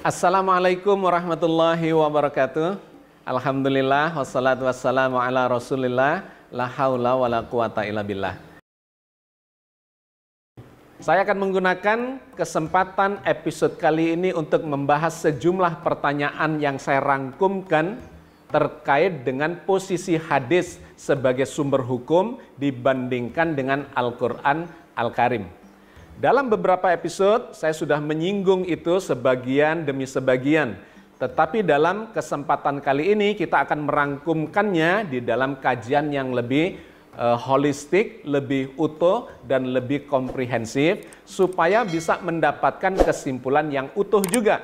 Assalamualaikum warahmatullahi wabarakatuh. Alhamdulillah, wassalatu wassalamu ala rasulillah, la haula wa la quwata illa billah. Saya akan menggunakan kesempatan episode kali ini untuk membahas sejumlah pertanyaan yang saya rangkumkan terkait dengan posisi hadis sebagai sumber hukum dibandingkan dengan Al-Quran Al-Karim. Dalam beberapa episode saya sudah menyinggung itu sebagian demi sebagian, tetapi dalam kesempatan kali ini kita akan merangkumkannya di dalam kajian yang lebih holistik, lebih utuh dan lebih komprehensif supaya bisa mendapatkan kesimpulan yang utuh juga.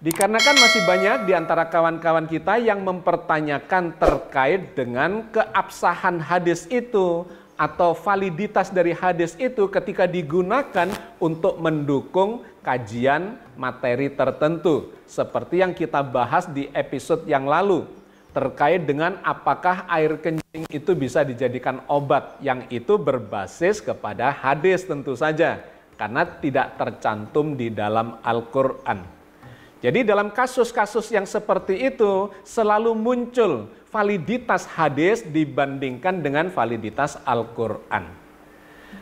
Dikarenakan masih banyak di antara kawan-kawan kita yang mempertanyakan terkait dengan keabsahan hadis itu atau validitas dari hadis itu ketika digunakan untuk mendukung kajian materi tertentu. Seperti yang kita bahas di episode yang lalu terkait dengan apakah air kencing itu bisa dijadikan obat, yang itu berbasis kepada hadis tentu saja karena tidak tercantum di dalam Al-Quran. Jadi dalam kasus-kasus yang seperti itu selalu muncul validitas hadis dibandingkan dengan validitas Al-Quran.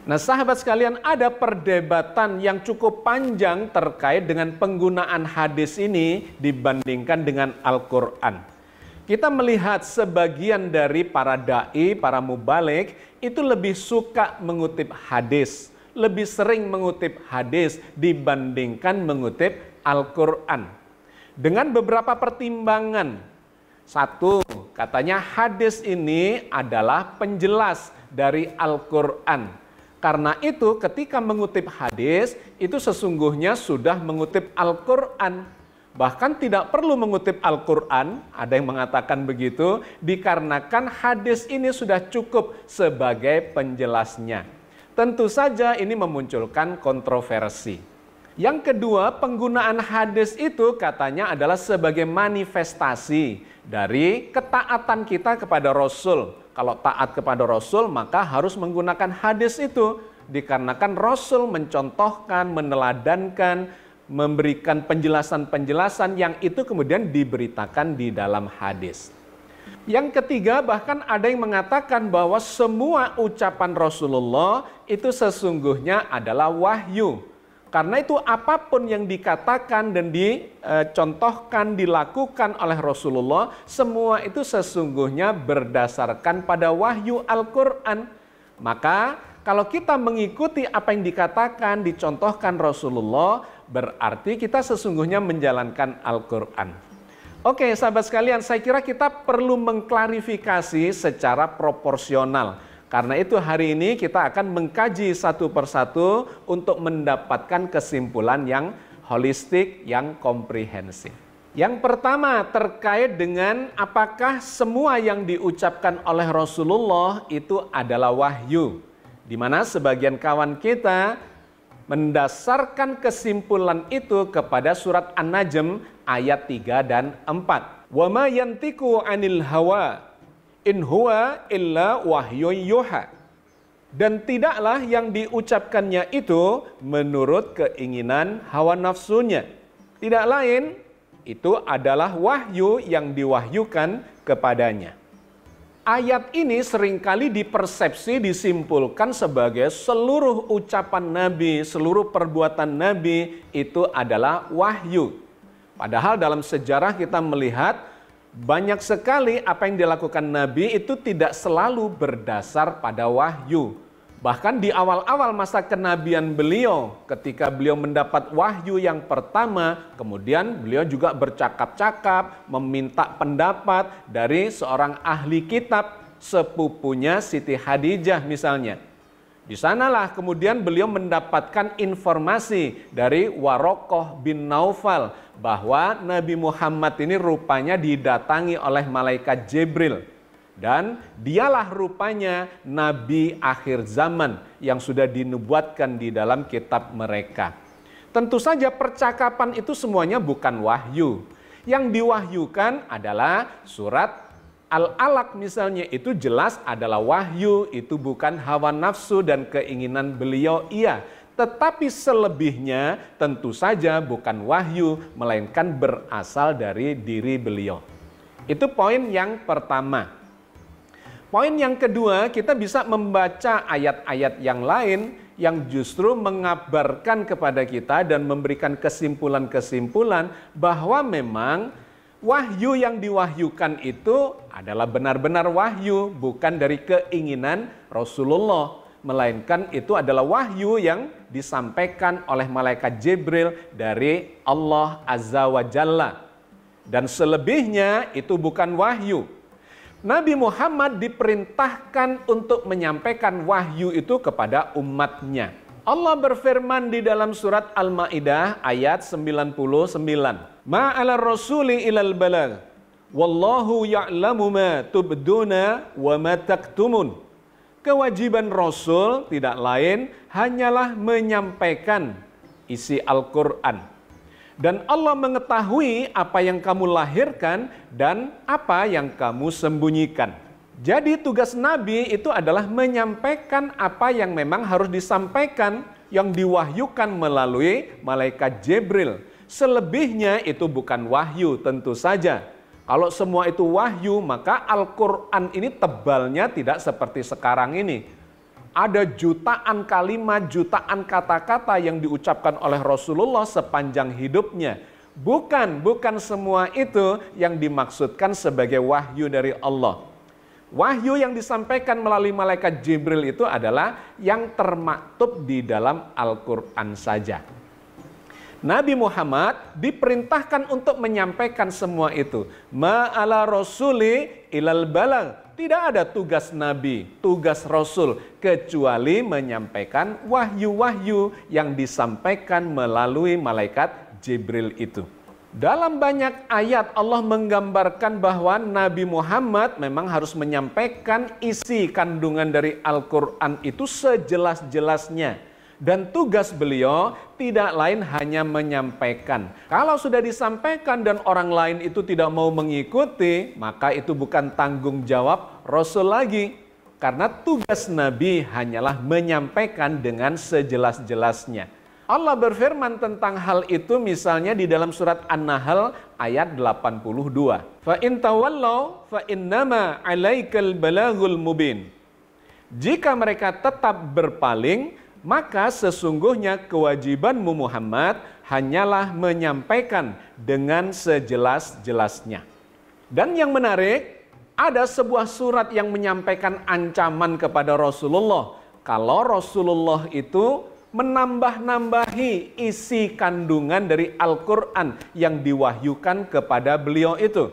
Nah sahabat sekalian, ada perdebatan yang cukup panjang terkait dengan penggunaan hadis ini dibandingkan dengan Al-Quran. Kita melihat sebagian dari para da'i, para mubalik itu lebih suka mengutip hadis, lebih sering mengutip hadis dibandingkan mengutip Al-Quran. Dengan beberapa pertimbangan. Satu, katanya hadis ini adalah penjelas dari Al-Quran. Karena itu ketika mengutip hadis, itu sesungguhnya sudah mengutip Al-Quran. Bahkan tidak perlu mengutip Al-Quran, ada yang mengatakan begitu, dikarenakan hadis ini sudah cukup sebagai penjelasnya. Tentu saja ini memunculkan kontroversi. Yang kedua, penggunaan hadis itu katanya adalah sebagai manifestasi dari ketaatan kita kepada Rasul. Kalau taat kepada Rasul, maka harus menggunakan hadis itu. Dikarenakan Rasul mencontohkan, meneladankan, memberikan penjelasan-penjelasan yang itu kemudian diberitakan di dalam hadis. Yang ketiga, bahkan ada yang mengatakan bahwa semua ucapan Rasulullah itu sesungguhnya adalah wahyu. Karena itu apapun yang dikatakan dan dicontohkan, dilakukan oleh Rasulullah, semua itu sesungguhnya berdasarkan pada wahyu Al-Quran. Maka kalau kita mengikuti apa yang dikatakan, dicontohkan Rasulullah, berarti kita sesungguhnya menjalankan Al-Quran. Oke sahabat sekalian, saya kira kita perlu mengklarifikasi secara proporsional. Karena itu hari ini kita akan mengkaji satu persatu untuk mendapatkan kesimpulan yang holistik, yang komprehensif. Yang pertama terkait dengan apakah semua yang diucapkan oleh Rasulullah itu adalah wahyu. Di mana sebagian kawan kita mendasarkan kesimpulan itu kepada surat An-Najm ayat 3 dan 4. Wa ma yantiqu 'anil hawa in huwa illa wahyun yuha. Dan tidaklah yang diucapkannya itu menurut keinginan hawa nafsunya. Tidak lain, itu adalah wahyu yang diwahyukan kepadanya. Ayat ini seringkali dipersepsi, disimpulkan sebagai seluruh ucapan Nabi, seluruh perbuatan Nabi itu adalah wahyu. Padahal dalam sejarah kita melihat banyak sekali apa yang dilakukan Nabi itu tidak selalu berdasar pada wahyu. Bahkan di awal-awal masa kenabian beliau, ketika beliau mendapat wahyu yang pertama, kemudian beliau juga bercakap-cakap, meminta pendapat dari seorang ahli kitab, sepupunya Siti Khadijah misalnya. Di sanalah kemudian beliau mendapatkan informasi dari Warokoh bin Naufal bahwa Nabi Muhammad ini rupanya didatangi oleh malaikat Jibril. Dan dialah rupanya Nabi akhir zaman yang sudah dinubuatkan di dalam kitab mereka. Tentu saja percakapan itu semuanya bukan wahyu. Yang diwahyukan adalah surat Al-Alaq misalnya, itu jelas adalah wahyu, itu bukan hawa nafsu dan keinginan beliau, iya. tetapi selebihnya tentu saja bukan wahyu, melainkan berasal dari diri beliau. Itu poin yang pertama. Poin yang kedua, kita bisa membaca ayat-ayat yang lain yang justru mengabarkan kepada kita dan memberikan kesimpulan-kesimpulan bahwa memang wahyu yang diwahyukan itu adalah benar-benar wahyu, bukan dari keinginan Rasulullah, melainkan itu adalah wahyu yang disampaikan oleh malaikat Jibril dari Allah Azza wa Jalla. Dan selebihnya itu bukan wahyu. Nabi Muhammad diperintahkan untuk menyampaikan wahyu itu kepada umatnya. Allah berfirman di dalam surat Al-Maidah ayat 99. Ma'ala rasuli ilal balagh, wallahu ya'lamu ma tubduna wa ma taktumun. Kewajiban Rasul tidak lain hanyalah menyampaikan isi Al-Quran. Dan Allah mengetahui apa yang kamu lahirkan dan apa yang kamu sembunyikan. Jadi tugas Nabi itu adalah menyampaikan apa yang memang harus disampaikan, yang diwahyukan melalui malaikat Jibril. Selebihnya itu bukan wahyu tentu saja. Kalau semua itu wahyu, maka Al-Quran ini tebalnya tidak seperti sekarang ini. Ada jutaan kalimat, jutaan kata-kata yang diucapkan oleh Rasulullah sepanjang hidupnya. Bukan semua itu yang dimaksudkan sebagai wahyu dari Allah. Wahyu yang disampaikan melalui malaikat Jibril itu adalah yang termaktub di dalam Al-Quran saja. Nabi Muhammad diperintahkan untuk menyampaikan semua itu. Ma'ala rasuli ilal balagh. Tidak ada tugas Nabi, tugas Rasul, kecuali menyampaikan wahyu-wahyu yang disampaikan melalui malaikat Jibril itu. Dalam banyak ayat Allah menggambarkan bahwa Nabi Muhammad memang harus menyampaikan isi kandungan dari Al-Quran itu sejelas-jelasnya. Dan tugas beliau tidak lain hanya menyampaikan. Kalau sudah disampaikan dan orang lain itu tidak mau mengikuti, maka itu bukan tanggung jawab Rasul lagi. Karena tugas Nabi hanyalah menyampaikan dengan sejelas-jelasnya. Allah berfirman tentang hal itu misalnya di dalam surat An-Nahl ayat 82. Fa in tawallaw fa innama 'alaikal balaghul mubin. Jika mereka tetap berpaling, maka sesungguhnya kewajibanmu Muhammad hanyalah menyampaikan dengan sejelas-jelasnya. Dan yang menarik, ada sebuah surat yang menyampaikan ancaman kepada Rasulullah. Kalau Rasulullah itu menambah-nambahi isi kandungan dari Al-Quran yang diwahyukan kepada beliau itu.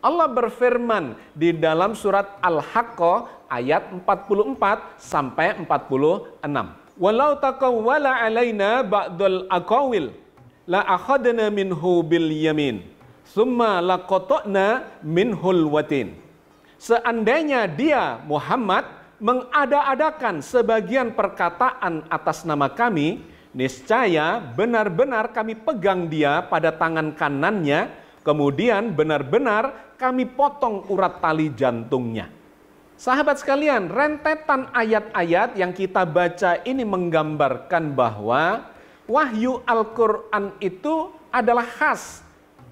Allah berfirman di dalam surat Al-Haqqah ayat 44 sampai 46. Walau taqawwala alaina ba'dal aqawil la akhadna minhu bil yamin summa laqata'na minhul watin. Seandainya dia Muhammad mengada-adakan sebagian perkataan atas nama kami, niscaya benar-benar kami pegang dia pada tangan kanannya, kemudian benar-benar kami potong urat tali jantungnya. Sahabat sekalian, rentetan ayat-ayat yang kita baca ini menggambarkan bahwa wahyu Al-Quran itu adalah khas.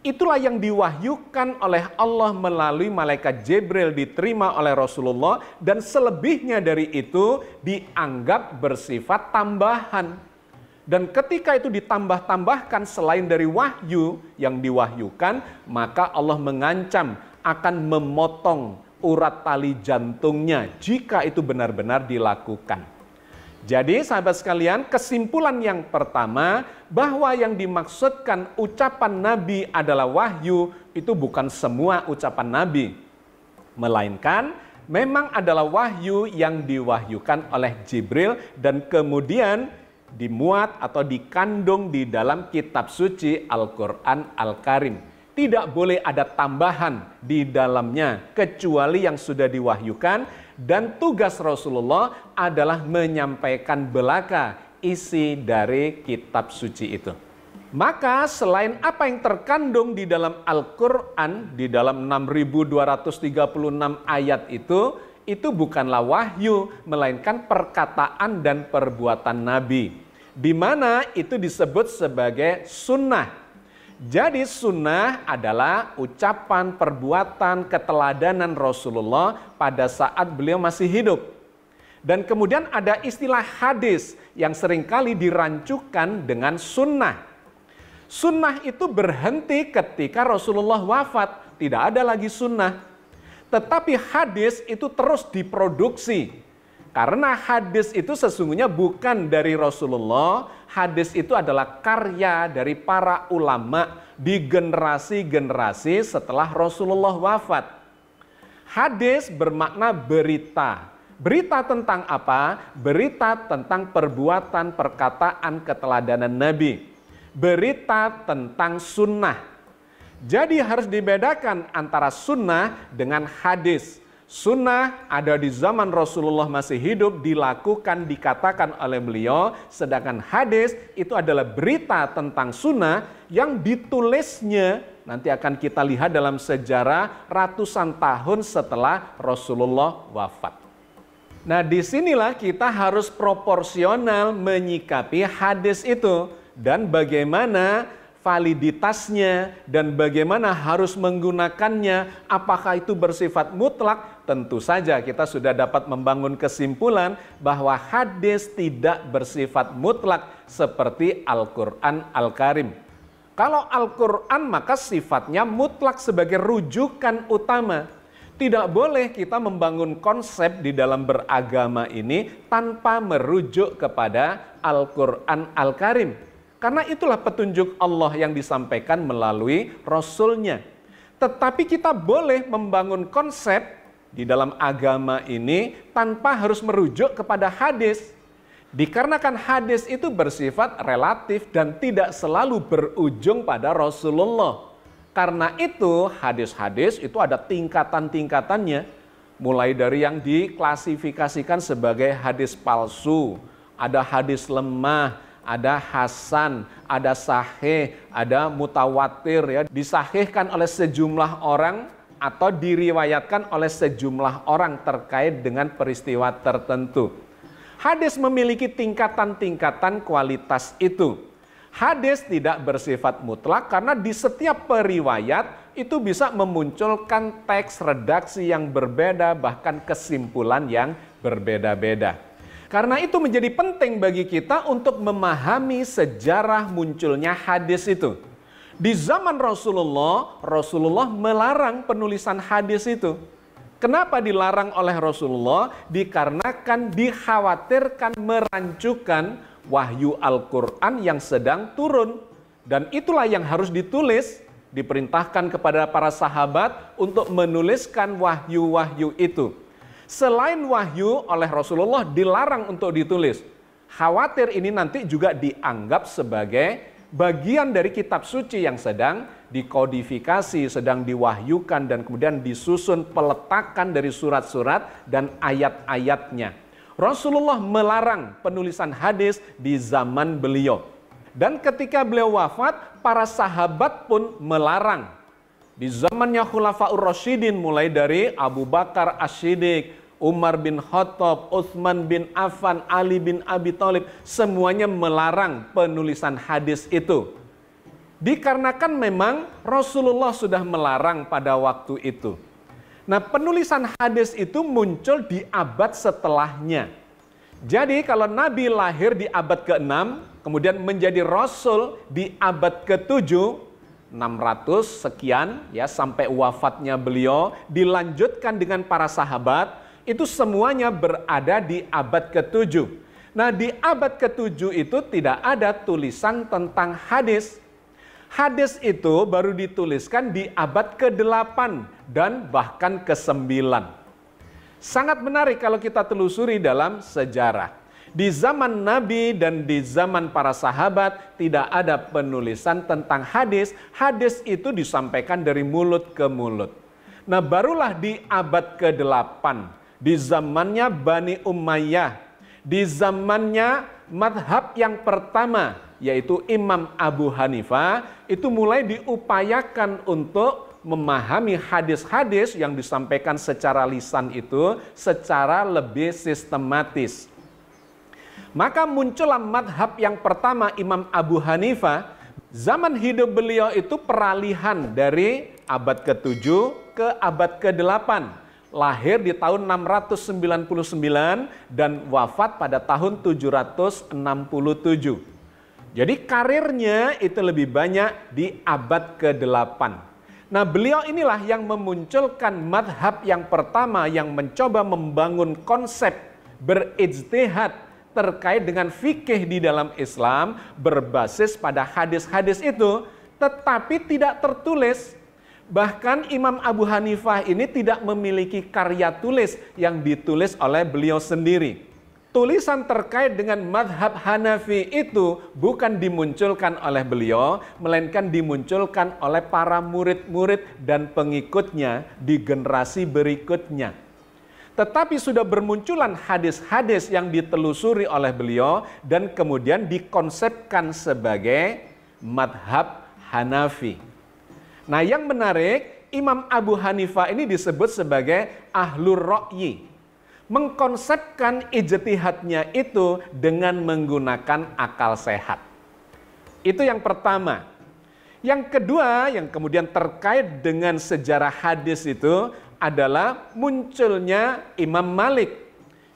Itulah yang diwahyukan oleh Allah melalui malaikat Jibril, diterima oleh Rasulullah, dan selebihnya dari itu dianggap bersifat tambahan. Dan ketika itu ditambah-tambahkan selain dari wahyu yang diwahyukan, maka Allah mengancam akan memotong urat tali jantungnya jika itu benar-benar dilakukan. Jadi sahabat sekalian, kesimpulan yang pertama bahwa yang dimaksudkan ucapan Nabi adalah wahyu itu bukan semua ucapan Nabi, melainkan memang adalah wahyu yang diwahyukan oleh Jibril dan kemudian dimuat atau dikandung di dalam kitab suci Al-Quran Al-Karim. Tidak boleh ada tambahan di dalamnya kecuali yang sudah diwahyukan, dan tugas Rasulullah adalah menyampaikan belaka isi dari kitab suci itu. Maka selain apa yang terkandung di dalam Al-Quran, di dalam 6.236 ayat itu bukanlah wahyu, melainkan perkataan dan perbuatan Nabi. di mana itu disebut sebagai sunnah. Jadi sunnah adalah ucapan, perbuatan, keteladanan Rasulullah pada saat beliau masih hidup. Dan kemudian ada istilah hadis yang seringkali dirancukan dengan sunnah. Sunnah itu berhenti ketika Rasulullah wafat, tidak ada lagi sunnah. Tetapi hadis itu terus diproduksi. Karena hadis itu sesungguhnya bukan dari Rasulullah, hadis itu adalah karya dari para ulama di generasi-generasi setelah Rasulullah wafat. Hadis bermakna berita. Berita tentang apa? Berita tentang perbuatan, perkataan, keteladanan Nabi. Berita tentang sunnah. Jadi harus dibedakan antara sunnah dengan hadis. Sunnah ada di zaman Rasulullah masih hidup, dilakukan, dikatakan oleh beliau. Sedangkan hadis itu adalah berita tentang sunnah yang ditulisnya, nanti akan kita lihat dalam sejarah ratusan tahun setelah Rasulullah wafat. Nah, disinilah kita harus proporsional menyikapi hadis itu. Dan bagaimana validitasnya dan bagaimana harus menggunakannya, apakah itu bersifat mutlak? Tentu saja kita sudah dapat membangun kesimpulan bahwa hadis tidak bersifat mutlak seperti Al-Quran Al-Karim. Kalau Al-Quran maka sifatnya mutlak sebagai rujukan utama. Tidak boleh kita membangun konsep di dalam beragama ini tanpa merujuk kepada Al-Quran Al-Karim. Karena itulah petunjuk Allah yang disampaikan melalui Rasul-Nya. Tetapi kita boleh membangun konsep di dalam agama ini tanpa harus merujuk kepada hadis. Dikarenakan hadis itu bersifat relatif dan tidak selalu berujung pada Rasulullah. Karena itu hadis-hadis itu ada tingkatan-tingkatannya. Mulai dari yang diklasifikasikan sebagai hadis palsu, ada hadis lemah, ada hasan, ada sahih, ada mutawatir, ya, disahihkan oleh sejumlah orang atau diriwayatkan oleh sejumlah orang terkait dengan peristiwa tertentu. Hadis memiliki tingkatan-tingkatan kualitas itu. Hadis tidak bersifat mutlak karena di setiap periwayat itu bisa memunculkan teks redaksi yang berbeda, bahkan kesimpulan yang berbeda-beda. Karena itu menjadi penting bagi kita untuk memahami sejarah munculnya hadis itu. Di zaman Rasulullah, Rasulullah melarang penulisan hadis itu. Kenapa dilarang oleh Rasulullah? Dikarenakan dikhawatirkan merancukan wahyu Al-Quran yang sedang turun. Dan itulah yang harus ditulis, diperintahkan kepada para sahabat untuk menuliskan wahyu-wahyu itu. Selain wahyu oleh Rasulullah dilarang untuk ditulis. Khawatir ini nanti juga dianggap sebagai bagian dari kitab suci yang sedang dikodifikasi, sedang diwahyukan dan kemudian disusun peletakan dari surat-surat dan ayat-ayatnya. Rasulullah melarang penulisan hadis di zaman beliau. Dan ketika beliau wafat, para sahabat pun melarang. Di zamannya Khulafaur Rasyidin, mulai dari Abu Bakar As-Siddiq, Umar bin Khattab, Utsman bin Affan, Ali bin Abi Thalib, semuanya melarang penulisan hadis itu. Dikarenakan memang Rasulullah sudah melarang pada waktu itu. Nah, penulisan hadis itu muncul di abad setelahnya. Jadi kalau Nabi lahir di abad ke-6, kemudian menjadi Rasul di abad ke-7, 600 sekian ya sampai wafatnya beliau, dilanjutkan dengan para sahabat, itu semuanya berada di abad ke-7. Nah, di abad ke-7 itu tidak ada tulisan tentang hadis. Hadis itu baru dituliskan di abad ke-8 dan bahkan ke-9. Sangat menarik kalau kita telusuri dalam sejarah. Di zaman Nabi dan di zaman para sahabat tidak ada penulisan tentang hadis. Hadis itu disampaikan dari mulut ke mulut. Nah, barulah di abad ke-8, di zamannya Bani Umayyah, di zamannya madhab yang pertama, yaitu Imam Abu Hanifah, itu mulai diupayakan untuk memahami hadis-hadis yang disampaikan secara lisan itu secara lebih sistematis. Maka muncullah madhab yang pertama Imam Abu Hanifah. Zaman hidup beliau itu peralihan dari abad ke-7 ke abad ke-8. Lahir di tahun 699 dan wafat pada tahun 767. Jadi karirnya itu lebih banyak di abad ke-8. Nah, beliau inilah yang memunculkan madhab yang pertama yang mencoba membangun konsep berijtihad terkait dengan fikih di dalam Islam berbasis pada hadis-hadis itu, tetapi tidak tertulis. Bahkan Imam Abu Hanifah ini tidak memiliki karya tulis yang ditulis oleh beliau sendiri. Tulisan terkait dengan madhab Hanafi itu bukan dimunculkan oleh beliau, melainkan dimunculkan oleh para murid-murid dan pengikutnya di generasi berikutnya. Tetapi sudah bermunculan hadis-hadis yang ditelusuri oleh beliau dan kemudian dikonsepkan sebagai madhab Hanafi. Nah, yang menarik, Imam Abu Hanifah ini disebut sebagai ahlur ra'yi. Mengkonsepkan ijtihadnya itu dengan menggunakan akal sehat. Itu yang pertama. Yang kedua, yang kemudian terkait dengan sejarah hadis itu adalah munculnya Imam Malik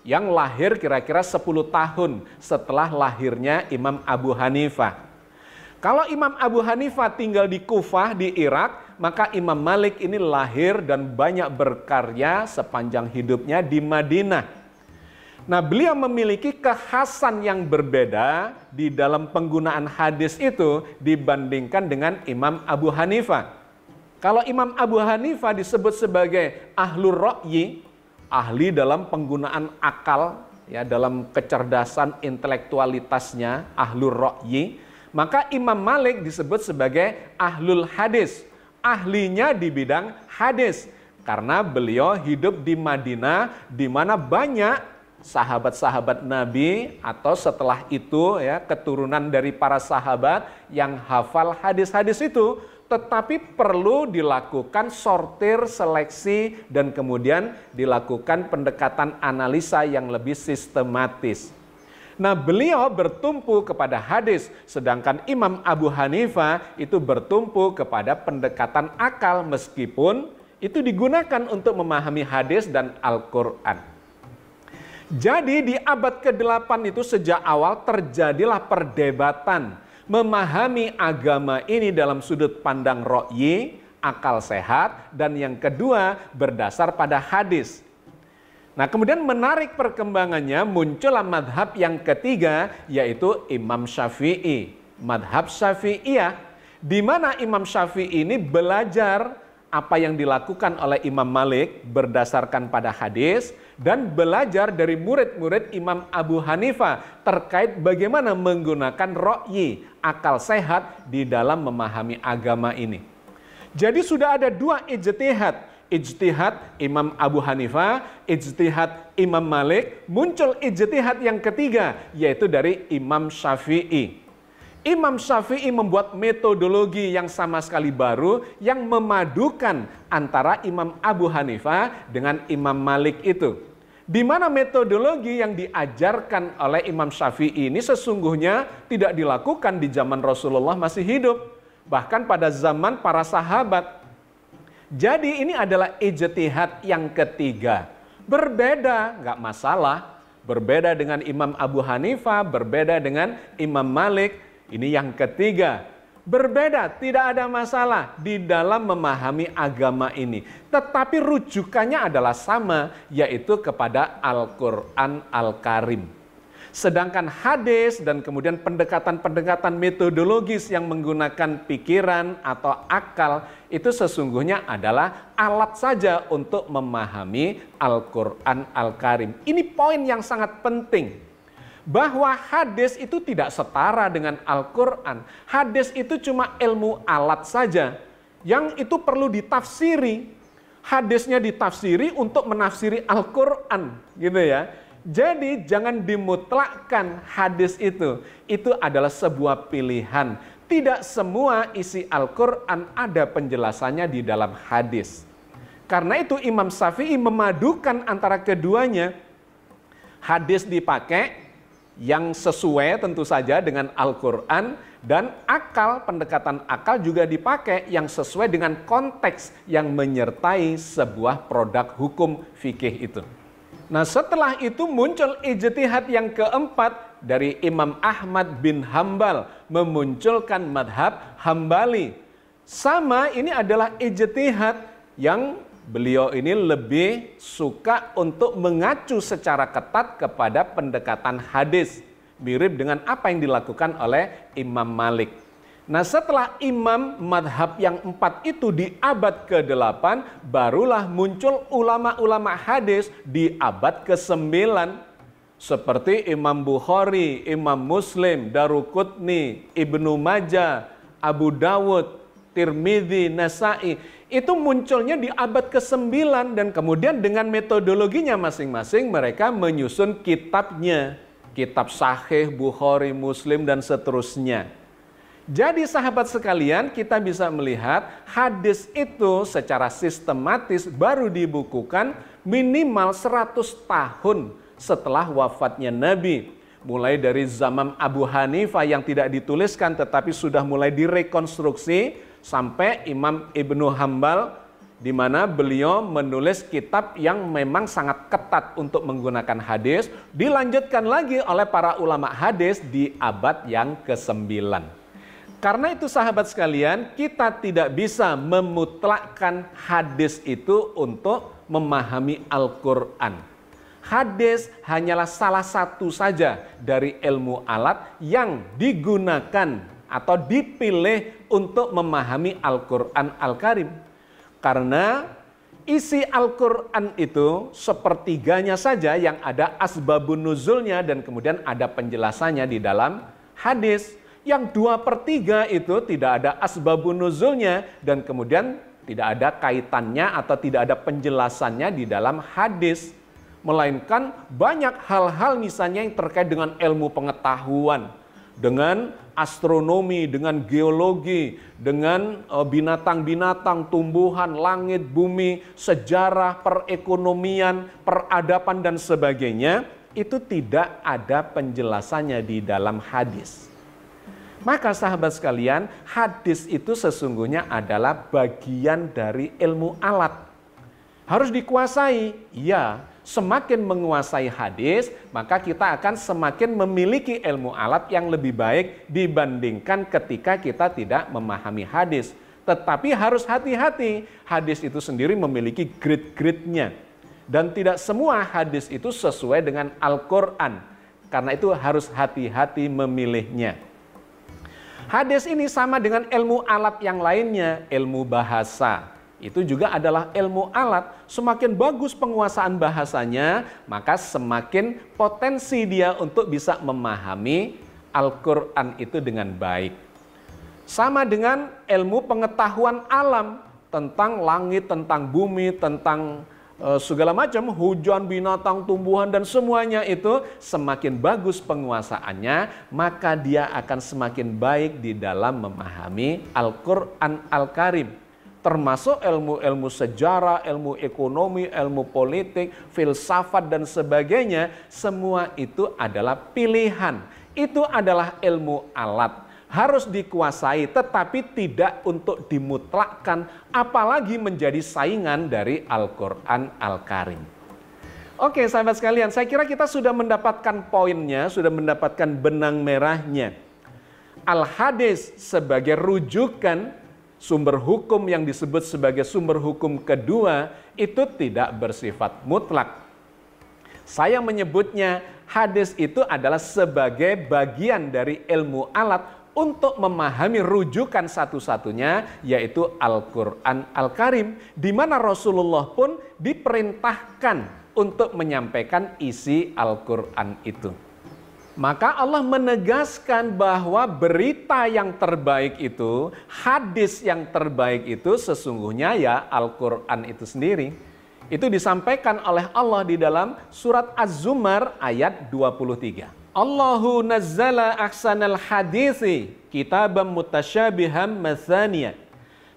yang lahir kira-kira 10 tahun setelah lahirnya Imam Abu Hanifah. Kalau Imam Abu Hanifah tinggal di Kufah di Irak, maka Imam Malik ini lahir dan banyak berkarya sepanjang hidupnya di Madinah. Nah, beliau memiliki kekhasan yang berbeda di dalam penggunaan hadis itu dibandingkan dengan Imam Abu Hanifah. Kalau Imam Abu Hanifah disebut sebagai ahlur ra'yi, ahli dalam penggunaan akal, ya, dalam kecerdasan intelektualitasnya, ahlur ra'yi, maka Imam Malik disebut sebagai ahlul hadis, ahlinya di bidang hadis. Karena beliau hidup di Madinah di mana banyak sahabat-sahabat Nabi atau setelah itu ya keturunan dari para sahabat yang hafal hadis-hadis itu, tetapi perlu dilakukan sortir, seleksi, dan kemudian dilakukan pendekatan analisa yang lebih sistematis. Nah, beliau bertumpu kepada hadis, sedangkan Imam Abu Hanifah itu bertumpu kepada pendekatan akal meskipun itu digunakan untuk memahami hadis dan Al-Quran. Jadi di abad ke-8 itu sejak awal terjadilah perdebatan memahami agama ini dalam sudut pandang ra'yi, akal sehat, dan yang kedua berdasar pada hadis. Nah, kemudian menarik perkembangannya muncullah madhab yang ketiga yaitu Imam Syafi'i, madhab Syafi'iyah, di mana Imam Syafi'i ini belajar apa yang dilakukan oleh Imam Malik berdasarkan pada hadis dan belajar dari murid-murid Imam Abu Hanifah terkait bagaimana menggunakan ra'yi, akal sehat di dalam memahami agama ini. Jadi sudah ada dua ijtihad. Ijtihad Imam Abu Hanifah, ijtihad Imam Malik, muncul ijtihad yang ketiga yaitu dari Imam Syafi'i. Imam Syafi'i membuat metodologi yang sama sekali baru yang memadukan antara Imam Abu Hanifah dengan Imam Malik itu. Di mana metodologi yang diajarkan oleh Imam Syafi'i ini sesungguhnya tidak dilakukan di zaman Rasulullah masih hidup, bahkan pada zaman para sahabat. Jadi ini adalah ijtihad yang ketiga. Berbeda, nggak masalah. Berbeda dengan Imam Abu Hanifah, berbeda dengan Imam Malik. Ini yang ketiga. Berbeda, tidak ada masalah di dalam memahami agama ini. Tetapi rujukannya adalah sama, yaitu kepada Al-Quran Al-Karim. Sedangkan hadis dan kemudian pendekatan-pendekatan metodologis yang menggunakan pikiran atau akal itu sesungguhnya adalah alat saja untuk memahami Al-Quran Al-Karim. Ini poin yang sangat penting. Bahwa hadis itu tidak setara dengan Al-Quran. Hadis itu cuma ilmu alat saja yang itu perlu ditafsiri. Hadisnya ditafsiri untuk menafsiri Al-Quran, gitu ya. Jadi jangan dimutlakkan hadis itu. Itu adalah sebuah pilihan. Tidak semua isi Al-Quran ada penjelasannya di dalam hadis. Karena itu Imam Syafi'i memadukan antara keduanya. Hadis dipakai, yang sesuai tentu saja dengan Al-Quran, dan akal, pendekatan akal juga dipakai yang sesuai dengan konteks yang menyertai sebuah produk hukum fikih itu. Nah, setelah itu muncul ijtihad yang keempat dari Imam Ahmad bin Hambal, memunculkan madhab Hambali. Sama, ini adalah ijtihad yang beliau ini lebih suka untuk mengacu secara ketat kepada pendekatan hadis, mirip dengan apa yang dilakukan oleh Imam Malik. Nah, setelah imam madhab yang empat itu di abad ke-8, barulah muncul ulama-ulama hadis di abad ke-9. Seperti Imam Bukhari, Imam Muslim, Daruqutni, Ibnu Majah, Abu Dawud, Tirmidzi, Nasa'i. Itu munculnya di abad ke-9, dan kemudian dengan metodologinya masing-masing mereka menyusun kitabnya. Kitab Sahih, Bukhari, Muslim, dan seterusnya. Jadi sahabat sekalian, kita bisa melihat hadis itu secara sistematis baru dibukukan minimal 100 tahun setelah wafatnya Nabi. Mulai dari zaman Abu Hanifah yang tidak dituliskan tetapi sudah mulai direkonstruksi, sampai Imam Ibnu Hambal, di mana beliau menulis kitab yang memang sangat ketat untuk menggunakan hadis, dilanjutkan lagi oleh para ulama hadis di abad yang ke-9. Karena itu sahabat sekalian, kita tidak bisa memutlakkan hadis itu untuk memahami Al-Quran. Hadis hanyalah salah satu saja dari ilmu alat yang digunakan atau dipilih untuk memahami Al-Quran Al-Karim. Karena isi Al-Quran itu sepertiganya saja yang ada asbabun nuzulnya dan kemudian ada penjelasannya di dalam hadis. Yang 2/3 itu tidak ada asbabun nuzulnya dan kemudian tidak ada kaitannya atau tidak ada penjelasannya di dalam hadis. Melainkan banyak hal-hal misalnya yang terkait dengan ilmu pengetahuan, dengan astronomi, dengan geologi, dengan binatang-binatang, tumbuhan, langit, bumi, sejarah, perekonomian, peradaban, dan sebagainya, itu tidak ada penjelasannya di dalam hadis. Maka sahabat sekalian, hadis itu sesungguhnya adalah bagian dari ilmu alat. Harus dikuasai, ya. Semakin menguasai hadis, maka kita akan semakin memiliki ilmu alat yang lebih baik dibandingkan ketika kita tidak memahami hadis. Tetapi harus hati-hati, hadis itu sendiri memiliki grade-grade-nya. Dan tidak semua hadis itu sesuai dengan Al-Quran. Karena itu harus hati-hati memilihnya. Hadis ini sama dengan ilmu alat yang lainnya, ilmu bahasa. Itu juga adalah ilmu alat. Semakin bagus penguasaan bahasanya, maka semakin potensi dia untuk bisa memahami Al-Quran itu dengan baik. Sama dengan ilmu pengetahuan alam, tentang langit, tentang bumi, tentang segala macam, hujan, binatang, tumbuhan, dan semuanya itu semakin bagus penguasaannya, maka dia akan semakin baik di dalam memahami Al-Quran Al-Karim. Termasuk ilmu-ilmu sejarah, ilmu ekonomi, ilmu politik, filsafat, dan sebagainya, semua itu adalah pilihan. Itu adalah ilmu alat. Harus dikuasai, tetapi tidak untuk dimutlakkan, apalagi menjadi saingan dari Al-Quran Al-Karim. Oke sahabat sekalian, saya kira kita sudah mendapatkan poinnya, sudah mendapatkan benang merahnya. Al-Hadis sebagai rujukan sumber hukum yang disebut sebagai sumber hukum kedua, itu tidak bersifat mutlak. Saya menyebutnya hadis itu adalah sebagai bagian dari ilmu alat untuk memahami rujukan satu-satunya, yaitu Al-Quran Al-Karim, di mana Rasulullah pun diperintahkan untuk menyampaikan isi Al-Quran itu. Maka Allah menegaskan bahwa berita yang terbaik itu, hadis yang terbaik itu sesungguhnya ya Al-Quran itu sendiri. Itu disampaikan oleh Allah di dalam surat Az-Zumar ayat 23. Allahu nazzala ahsanal hadisi kitabam mutasyabihan mathaniya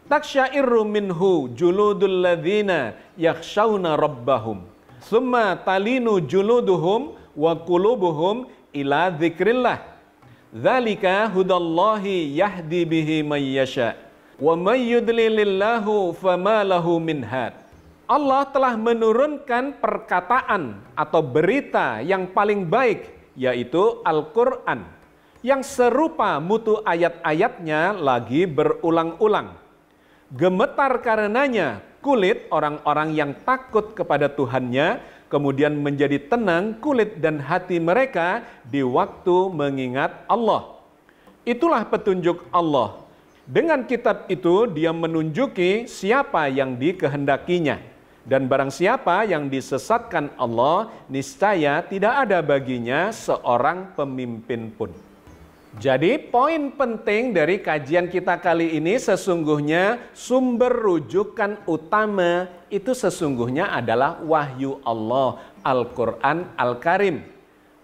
taksyairu minhu juludul ladzina yakhshawna rabbahum thumma talinu juluduhum wa qulubuhum ila dzikrillah. Dzalika hudallahi yahdi bihi may yasha wa may yudlilillahu fama lahu min had. Allah telah menurunkan perkataan atau berita yang paling baik, yaitu Al-Quran, yang serupa mutu ayat-ayatnya lagi berulang-ulang. Gemetar karenanya kulit orang-orang yang takut kepada Tuhannya, kemudian menjadi tenang kulit dan hati mereka di waktu mengingat Allah. Itulah petunjuk Allah. Dengan kitab itu dia menunjuki siapa yang dikehendakinya. Dan barang siapa yang disesatkan Allah, niscaya tidak ada baginya seorang pemimpin pun. Jadi poin penting dari kajian kita kali ini sesungguhnya sumber rujukan utama itu sesungguhnya adalah wahyu Allah, Al-Quran Al-Karim.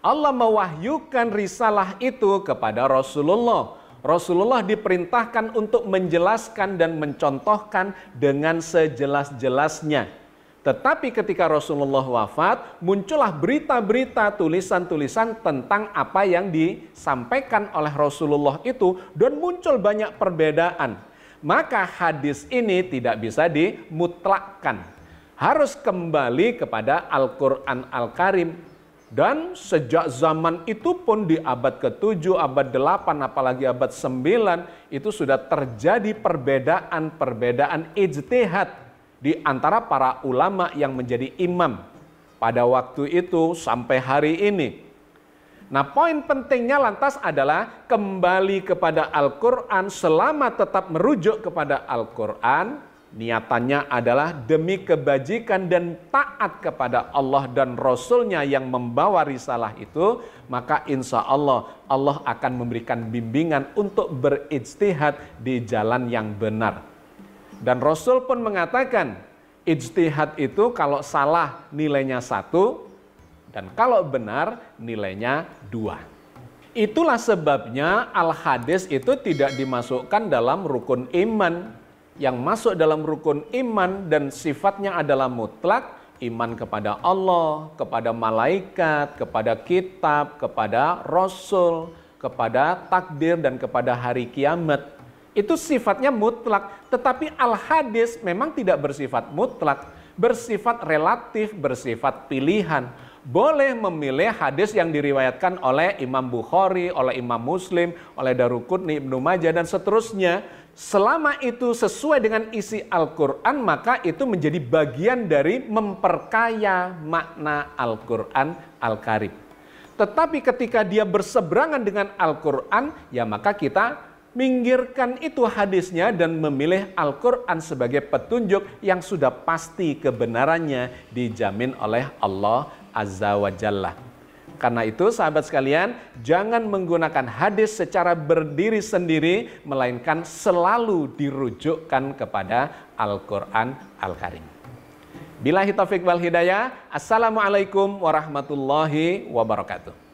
Allah mewahyukan risalah itu kepada Rasulullah. Rasulullah diperintahkan untuk menjelaskan dan mencontohkan dengan sejelas-jelasnya. Tetapi ketika Rasulullah wafat, muncullah berita-berita, tulisan-tulisan tentang apa yang disampaikan oleh Rasulullah itu, dan muncul banyak perbedaan. Maka hadis ini tidak bisa dimutlakkan. Harus kembali kepada Al-Quran Al-Karim. Dan sejak zaman itu pun di abad ke-7, abad 8, apalagi abad 9, itu sudah terjadi perbedaan-perbedaan ijtihad di antara para ulama yang menjadi imam pada waktu itu sampai hari ini. Nah, poin pentingnya lantas adalah kembali kepada Al-Quran. Selama tetap merujuk kepada Al-Quran, niatannya adalah demi kebajikan dan taat kepada Allah dan Rasul-Nya yang membawa risalah itu, maka insya Allah Allah akan memberikan bimbingan untuk berijtihad di jalan yang benar. Dan Rasul pun mengatakan, ijtihad itu kalau salah nilainya 1, dan kalau benar nilainya 2. Itulah sebabnya al-hadis itu tidak dimasukkan dalam rukun iman. Yang masuk dalam rukun iman dan sifatnya adalah mutlak, iman kepada Allah, kepada malaikat, kepada kitab, kepada Rasul, kepada takdir, dan kepada hari kiamat. Itu sifatnya mutlak, tetapi al-hadis memang tidak bersifat mutlak, bersifat relatif, bersifat pilihan. Boleh memilih hadis yang diriwayatkan oleh Imam Bukhari, oleh Imam Muslim, oleh Daruqutni, Ibnu Majah, dan seterusnya. Selama itu sesuai dengan isi Al-Quran, maka itu menjadi bagian dari memperkaya makna Al-Quran Al-Karim. Tetapi ketika dia berseberangan dengan Al-Quran, ya maka kita minggirkan itu hadisnya dan memilih Al-Quran sebagai petunjuk yang sudah pasti kebenarannya dijamin oleh Allah Azza wa Jalla. Karena itu sahabat sekalian, jangan menggunakan hadis secara berdiri sendiri, melainkan selalu dirujukkan kepada Al-Quran Al-Karim. Billahi taufiq wal hidayah. Assalamualaikum warahmatullahi wabarakatuh.